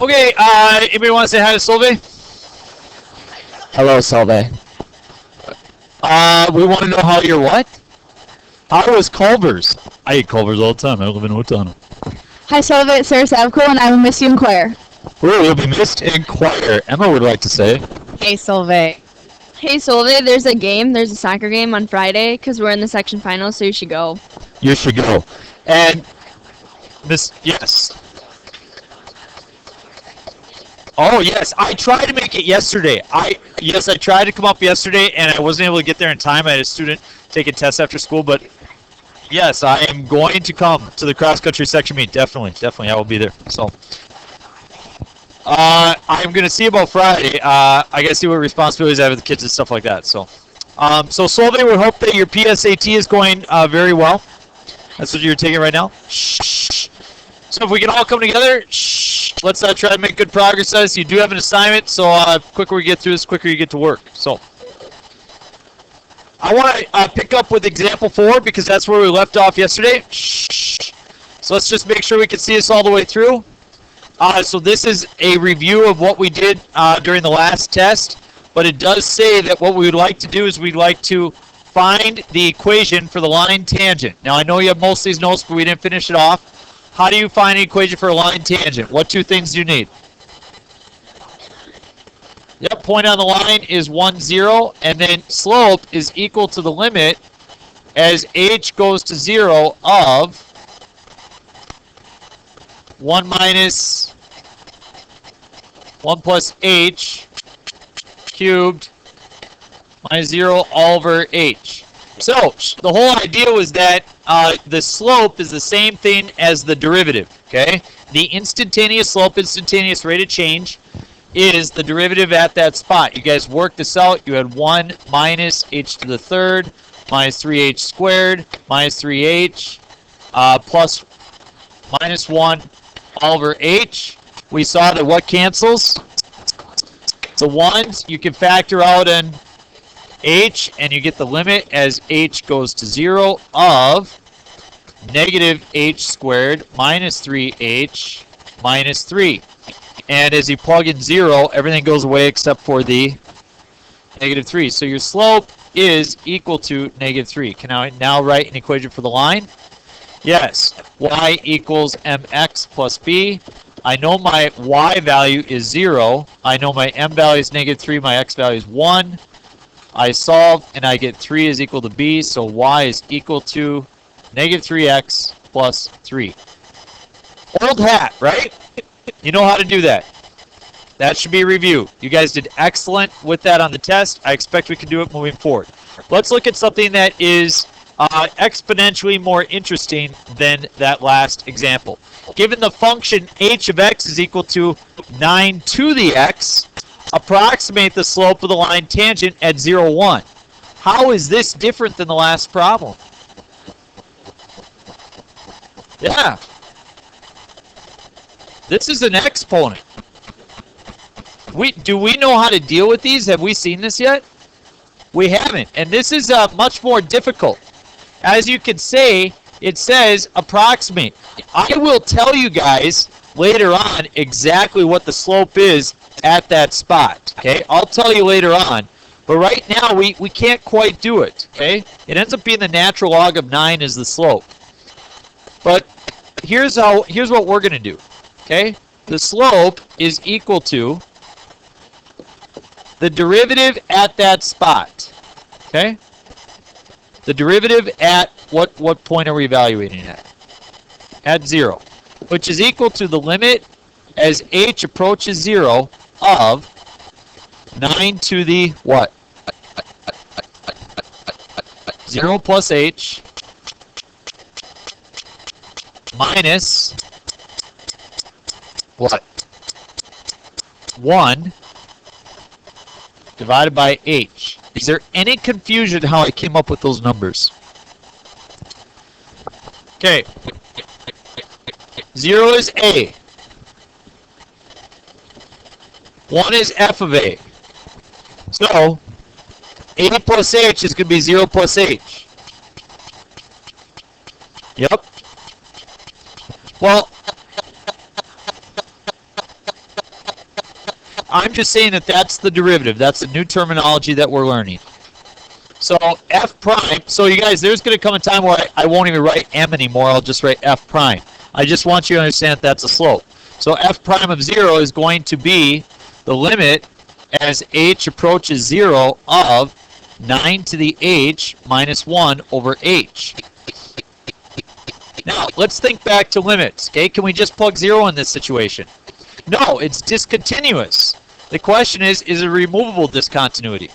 Okay, anybody want to say hi to Solveig? Hello, Solveig. We want to know how you're what? How was Culver's? I eat Culver's all the time. I live in Owatonna. Hi, Solveig, it's Sarah Savco, and I will miss you in choir. We'll be missed in choir. Emma would like to say. Hey, Solveig. Hey, Solveig, there's a soccer game on Friday because we're in the section finals, so you should go. You should go. And yes. Oh yes, I tried to make it yesterday. I tried to come up yesterday, and I wasn't able to get there in time. I had a student take a test after school, but yes, I am going to come to the cross country section meet. Definitely, I will be there. So, I'm gonna see about Friday. I gotta see what responsibilities I have with the kids and stuff like that. So, Solveig, we hope that your PSAT is going very well. That's what you're taking right now. Shh. So if we can all come together, let's try to make good progress on this. You do have an assignment, so quicker we get through this, quicker you get to work. So I want to pick up with example 4 because that's where we left off yesterday. So let's just make sure we can see this all the way through. So this is a review of what we did during the last test, but it does say that what we would like to do is we'd like to find the equation for the line tangent. Now I know you have most of these notes, but we didn't finish it off. How do you find an equation for a line tangent? What 2 things do you need? Yep, point on the line is 1, 0, and then slope is equal to the limit as h goes to 0 of 1 minus 1 plus h cubed minus 0 all over h. So the whole idea was that the slope is the same thing as the derivative, okay? The instantaneous slope, instantaneous rate of change, is the derivative at that spot. You guys worked this out. You had 1 minus h to the third minus 3h squared minus 3h plus minus 1 all over h. We saw that what cancels? The 1s you can factor out in h, and you get the limit as h goes to 0 of negative h squared minus 3h minus 3. And as you plug in 0, everything goes away except for the negative 3. So your slope is equal to negative 3. Can I now write an equation for the line? Yes. Y equals mx plus b. I know my y value is 0. I know my m value is negative 3. My x value is 1. I solve, and I get 3 is equal to b, so y is equal to negative 3x plus 3. Old hat, right? You know how to do that. That should be a review. You guys did excellent with that on the test. I expect we can do it moving forward. Let's look at something that is exponentially more interesting than that last example. Given the function h of x is equal to 9 to the x, approximate the slope of the line tangent at 0, 1. How is this different than the last problem? Yeah. This is an exponent. Do we know how to deal with these? Have we seen this yet? We haven't. And this is much more difficult. As you can say, it says approximate. I will tell you guys later on exactly what the slope is at that spot. Okay, I'll tell you later on. But right now we can't quite do it. Okay, it ends up being the natural log of 9 is the slope. But here's what we're gonna do. Okay, the slope is equal to the derivative at that spot. Okay, the derivative at what point are we evaluating at? At 0, which is equal to the limit as h approaches 0 of 9 to the what? 0 plus h minus what? 1 divided by h. Is there any confusion how I came up with those numbers? Okay. 0 is a. 1 is f of a. So, a plus h is going to be 0 plus h. Yep. Well, I'm just saying that that's the derivative. That's the new terminology that we're learning. So f prime, so you guys, there's going to come a time where I won't even write m anymore. I'll just write f prime. I just want you to understand that that's a slope. So f prime of 0 is going to be the limit as h approaches 0 of 9 to the h minus 1 over h. Now, let's think back to limits. Okay, can we just plug 0 in this situation? No, it's discontinuous. The question is it a removable discontinuity?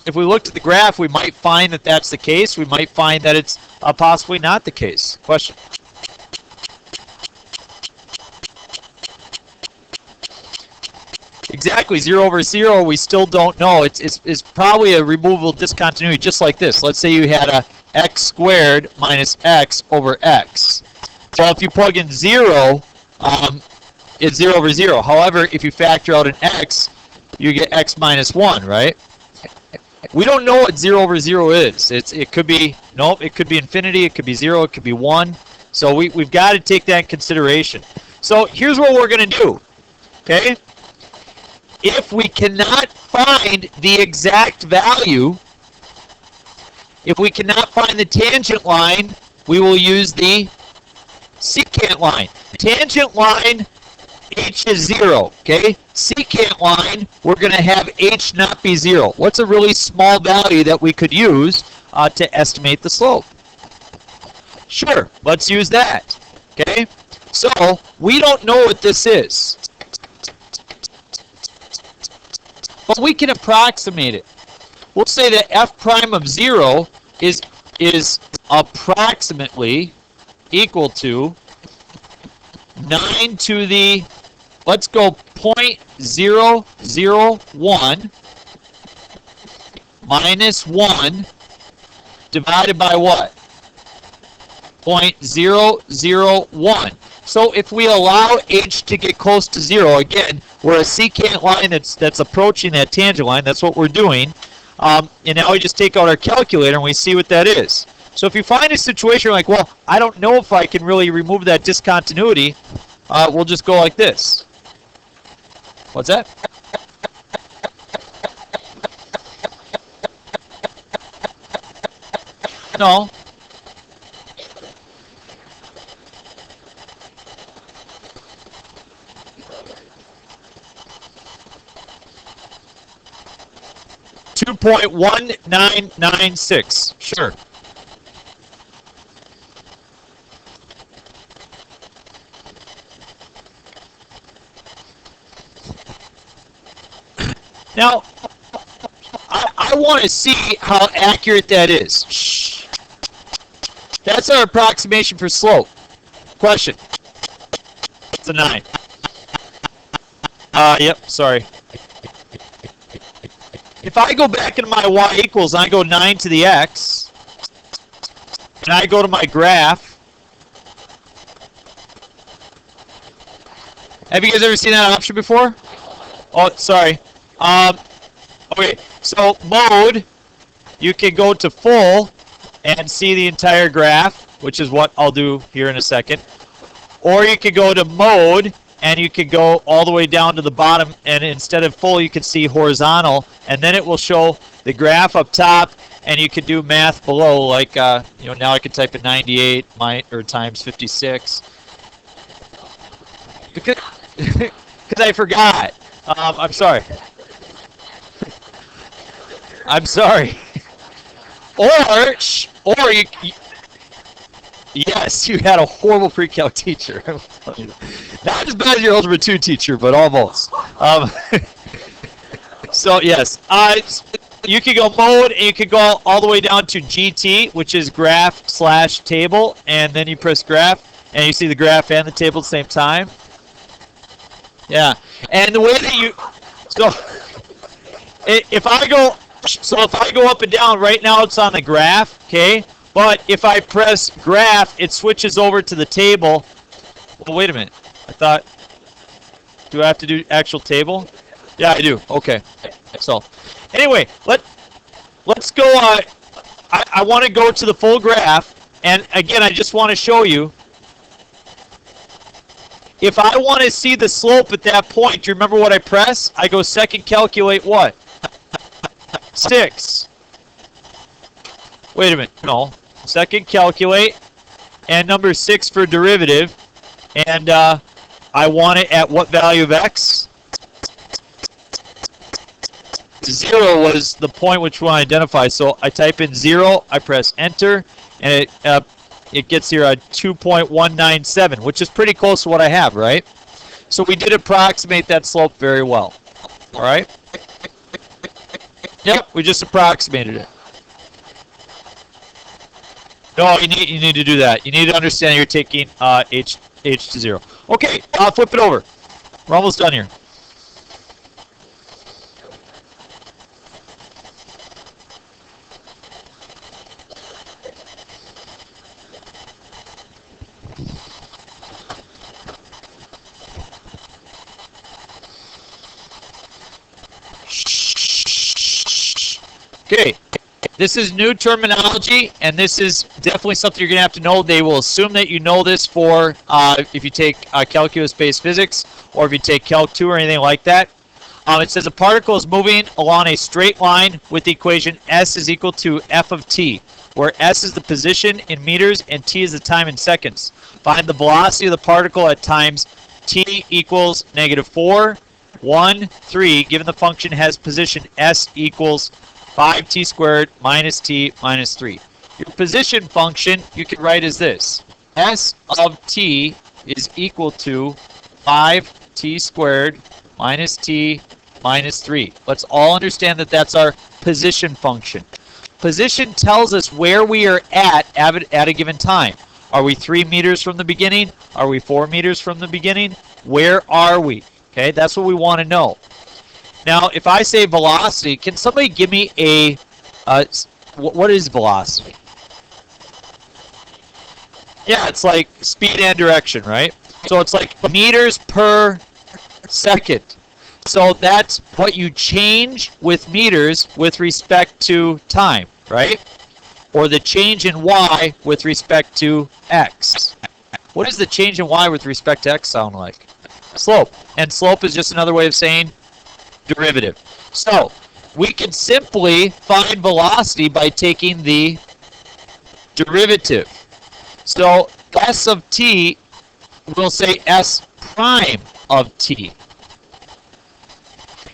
If we looked at the graph, we might find that that's the case. We might find that it's possibly not the case. Question? Exactly, 0 over 0, we still don't know. It's probably a removable discontinuity just like this. Let's say you had a x squared minus x over x. So if you plug in 0, it's 0 over 0. However, if you factor out an x, you get x minus 1, right? We don't know what 0 over 0 is. It could be, nope, it could be infinity, it could be 0, it could be 1. So we've got to take that in consideration. So here's what we're going to do, okay? If we cannot find the exact value, if we cannot find the tangent line, we will use the secant line. Tangent line, h is 0, okay? Secant line, we're going to have h not be 0. What's a really small value that we could use to estimate the slope? Sure, let's use that, okay? So, we don't know what this is, but we can approximate it. We'll say that f prime of 0 is approximately equal to 9 to the, let's go 0.001 minus 1 divided by what? 0.001. So if we allow h to get close to 0, again, we're a secant line that's approaching that tangent line. That's what we're doing. And now we just take out our calculator and we see what that is. So if you find a situation like, well, I don't know if I can really remove that discontinuity, we'll just go like this. What's that? No. .1996. Sure. Now, I want to see how accurate that is. Shh. That's our approximation for slope. Question. It's a 9. Yep, sorry. If I go back into my y equals and I go 9 to the x, and I go to my graph, have you guys ever seen that option before? Oh, sorry. Okay, so mode, you can go to full and see the entire graph, which is what I'll do here in a second. Or you could go to mode, and you could go all the way down to the bottom, and instead of full, you can see horizontal, and then it will show the graph up top, and you could do math below, like, now I could type in 98 or times 56. Because I forgot. I'm sorry. I'm sorry. Or you yes, you had a horrible pre-calc teacher. Not as bad as your Algebra 2 teacher, but almost. So yes, you could go mode, and you could go all the way down to GT, which is graph/table, and then you press graph, and you see the graph and the table at the same time. Yeah, and the way that you, so if I go up and down, right now it's on the graph, okay? But if I press graph, it switches over to the table. Well, wait a minute. I thought, do I have to do actual table? Yeah, I do. Okay. So, anyway, let's go. I want to go to the full graph, and again, I just want to show you if I want to see the slope at that point, do you remember what I press? I go second calculate what? 6. Wait a minute. No. Second calculate and number 6 for derivative. And I want it at what value of x? 0 was the point which we want to identify. So I type in 0, I press enter, and it gets here at 2.197, which is pretty close to what I have, right? So we did approximate that slope very well. All right? Yep, we just approximated it. No, you need to do that. You need to understand you're taking h to 0. Okay, I'll flip it over. We're almost done here. Okay, this is new terminology, and this is definitely something you're going to have to know. They will assume that you know this for if you take calculus-based physics, or if you take Calc 2 or anything like that. It says a particle is moving along a straight line with the equation S is equal to f of t, where S is the position in meters and t is the time in seconds. Find the velocity of the particle at times t equals -4, 1, 3, given the function has position S equals 5t squared minus t minus 3. Your position function you can write as this. S of t is equal to 5t squared minus t minus 3. Let's all understand that that's our position function. Position tells us where we are at a given time. Are we 3 meters from the beginning? Are we 4 meters from the beginning? Where are we? Okay, that's what we want to know. Now, if I say velocity, can somebody give me a, what is velocity? Yeah, it's like speed and direction, right? So it's like meters per second. So that's what you change with meters with respect to time, right? Or the change in y with respect to x. What does the change in y with respect to x sound like? Slope. And slope is just another way of saying derivative. So we can simply find velocity by taking the derivative. So s of t, we'll say s prime of t,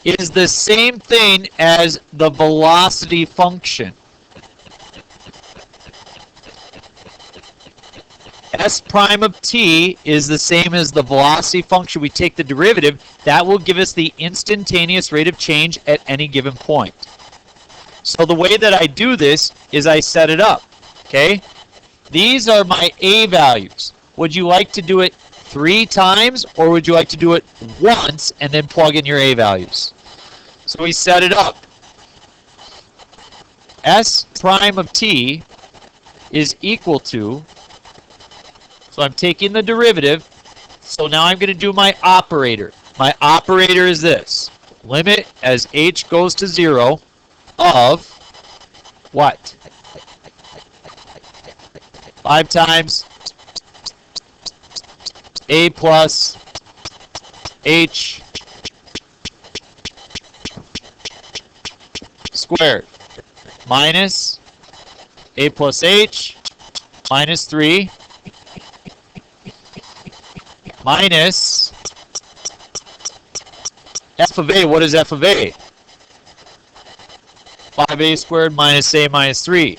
is the same thing as the velocity function. S prime of t is the same as the velocity function. We take the derivative. That will give us the instantaneous rate of change at any given point. So the way that I do this is I set it up. Okay? These are my a values. Would you like to do it 3 times, or would you like to do it once and then plug in your a values? So we set it up. S prime of t is equal to, so I'm taking the derivative, so now I'm going to do my operator. My operator is this. Limit as h goes to 0 of what? 5 times a plus h squared minus a plus h minus 3 minus f of a. What is f of a? 5a squared minus a minus 3.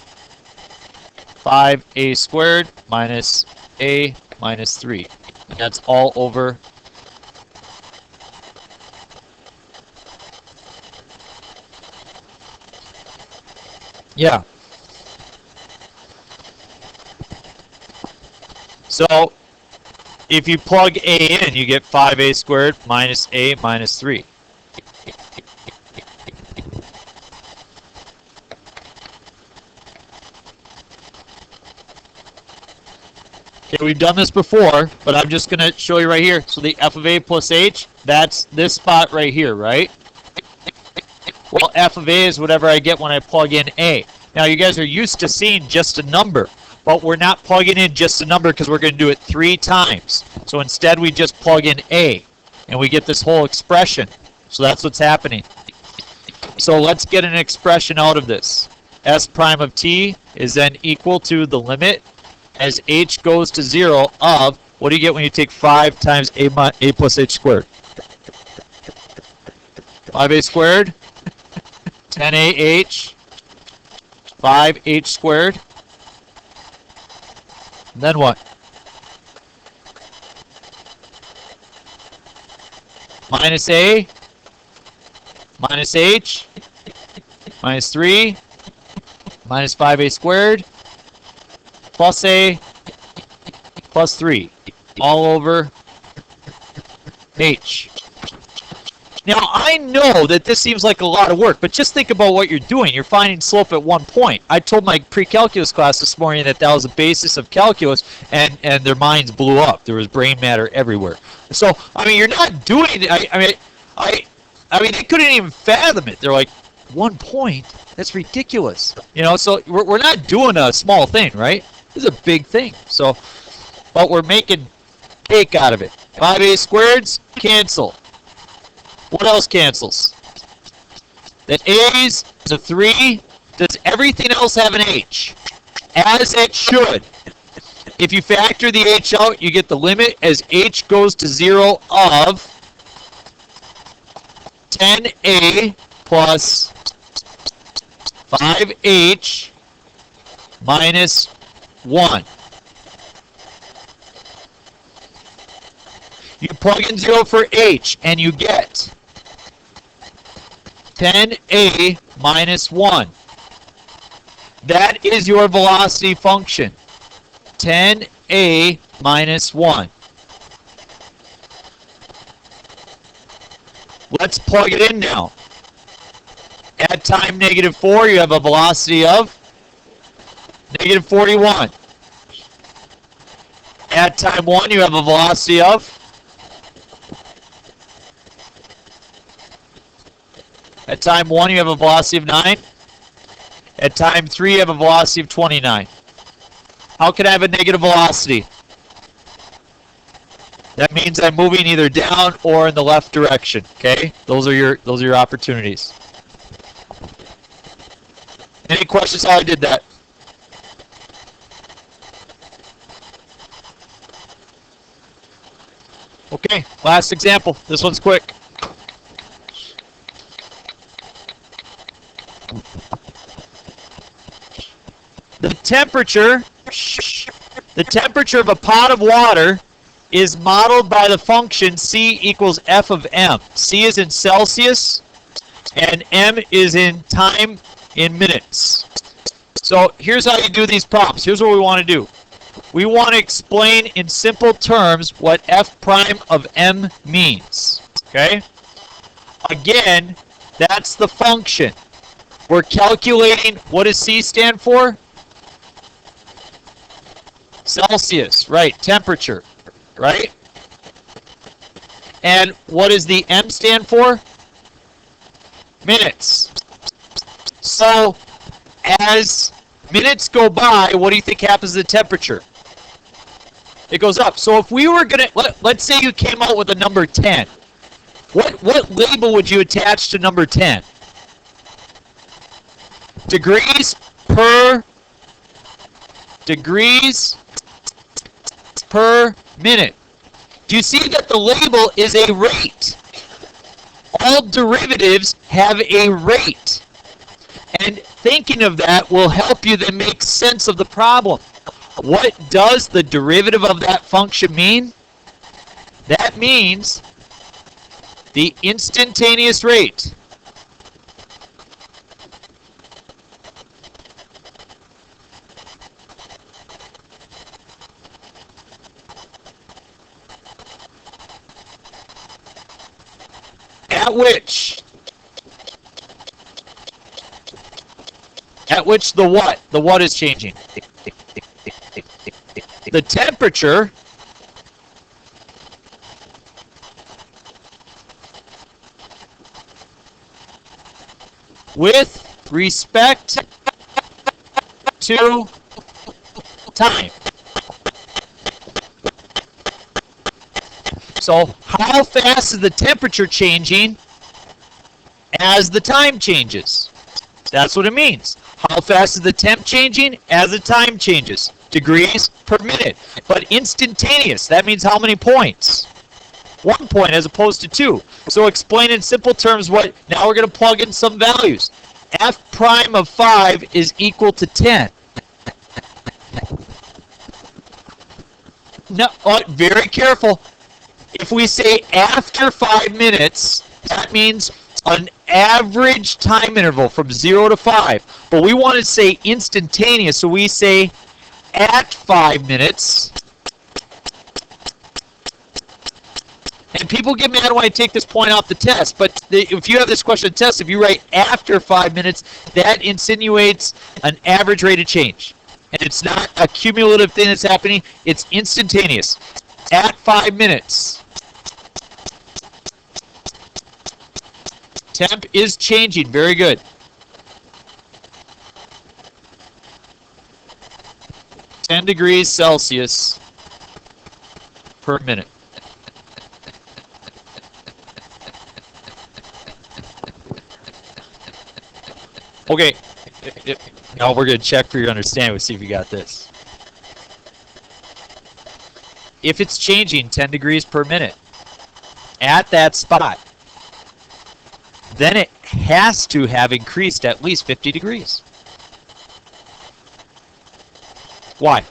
5a squared minus a minus 3. And that's all over . Yeah. So if you plug a in, you get 5a squared minus a minus 3. Okay, we've done this before, but I'm just going to show you right here. So the f of a plus h, that's this spot right here, right? Well, f of a is whatever I get when I plug in a. Now, you guys are used to seeing just a number, but we're not plugging in just a number because we're going to do it 3 times. So instead we just plug in a, and we get this whole expression. So that's what's happening. So let's get an expression out of this. S prime of t is then equal to the limit as h goes to 0 of, what do you get when you take 5 times a plus h squared? 5a squared, 10ah, 5h squared. Then what? Minus a, minus h, minus 3, minus 5a squared, plus a, plus 3, all over h. Now, I know that this seems like a lot of work, but just think about what you're doing. You're finding slope at one point. I told my pre-calculus class this morning that that was the basis of calculus, and their minds blew up. There was brain matter everywhere. So, I mean, you're not doing it. I mean, they couldn't even fathom it. They're like, 1 point? That's ridiculous. You know, so we're not doing a small thing, right? This is a big thing. So, but we're making cake out of it. 5a squareds, cancel. What else cancels? That a's is a 3. Does everything else have an h? As it should. If you factor the h out, you get the limit as h goes to 0 of 10a plus 5h minus 1. You plug in 0 for h, and you get 10a minus 1. That is your velocity function. 10a minus 1. Let's plug it in now. At time -4, you have a velocity of -41. At time 1, you have a velocity of At time 1, you have a velocity of 9. At time 3, you have a velocity of 29. How can I have a negative velocity? That means I'm moving either down or in the left direction. Okay? Those are your opportunities. Any questions how I did that? Okay, last example. This one's quick. The temperature of a pot of water is modeled by the function C equals F of M. C is in Celsius, and M is in time in minutes. So here's how you do these problems. Here's what we want to do. We want to explain in simple terms what F prime of M means. Okay? Again, that's the function. We're calculating, what does C stand for? Celsius, right, temperature, right? And what does the M stand for? Minutes. So, as minutes go by, what do you think happens to the temperature? It goes up. So if we were going to, let's say you came out with a number 10. What label would you attach to number 10? Degrees per minute. Do you see that the label is a rate? All derivatives have a rate. And thinking of that will help you then make sense of the problem. What does the derivative of that function mean? That means the instantaneous rate at which the what? The what is changing? The temperature with respect to time. So how fast is the temperature changing as the time changes? That's what it means. How fast is the temp changing as the time changes? Degrees per minute. But instantaneous, that means how many points? 1 point as opposed to 2. So explain in simple terms what, now we're going to plug in some values. F prime of 5 is equal to 10. No, very careful. If we say after 5 minutes, that means an average time interval from 0 to 5. But we want to say instantaneous, so we say at 5 minutes. And people get mad when I take this point off the test, but if you have this question on the test, if you write after 5 minutes, that insinuates an average rate of change. And it's not a cumulative thing that's happening, it's instantaneous. At 5 minutes. Temp is changing, very good. (10 degrees Celsius per minute. Okay, now we're going to check for your understanding. We'll see if you got this. If it's changing 10 degrees per minute at that spot, then it has to have increased at least 50 degrees. Why?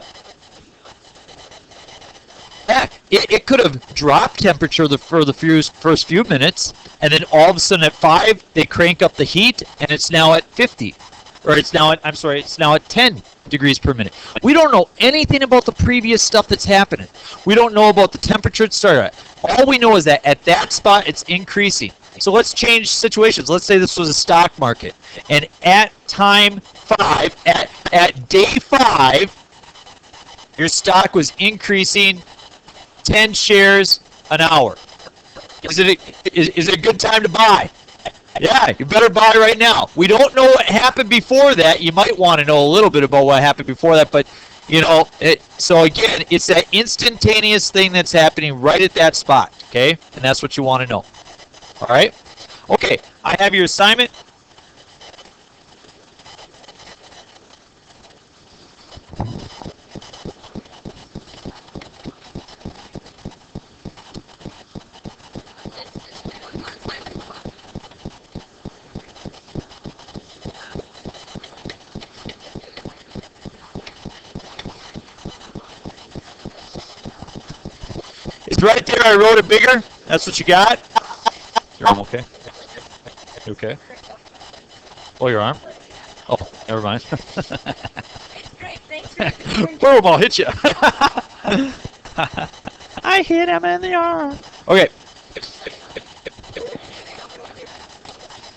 Heck, it could have dropped temperature for the first few minutes, and then all of a sudden at 5, they crank up the heat, and it's now at 50. Or it's now at 10 degrees per minute. We don't know anything about the previous stuff that's happening. We don't know about the temperature it started at. All we know is that at that spot, it's increasing. So let's change situations. Let's say this was a stock market. And at time 5, at day 5, your stock was increasing 10 shares an hour. Is it a good time to buy? Yeah, you better buy right now. We don't know what happened before that. You might want to know a little bit about what happened before that, but so again, it's that instantaneous thing that's happening right at that spot, okay? And that's what you want to know. All right? Okay, I have your assignment. It's right there. I wrote it bigger. That's what you got? Your arm okay? You okay? Oh, your arm? Oh, never mind. Great, thanks. Boom, I'll hit you. I hit him in the arm. Okay.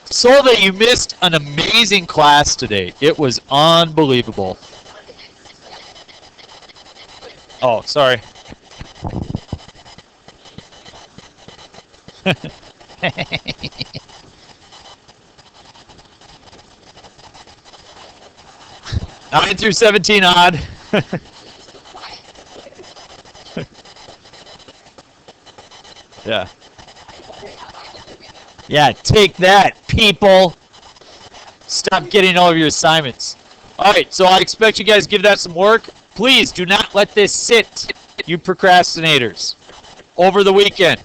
So that you missed an amazing class today. It was unbelievable. Oh, sorry. Nine through 17 odd. Yeah. Yeah, take that, people. Stop getting all of your assignments. Alright, so I expect you guys to give that some work. Please do not let this sit, you procrastinators, over the weekend.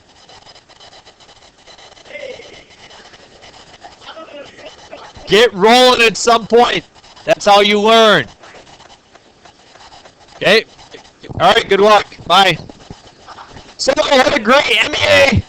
Get rolling at some point. That's how you learn. Okay? Alright, good luck. Bye. So I had a great MEA.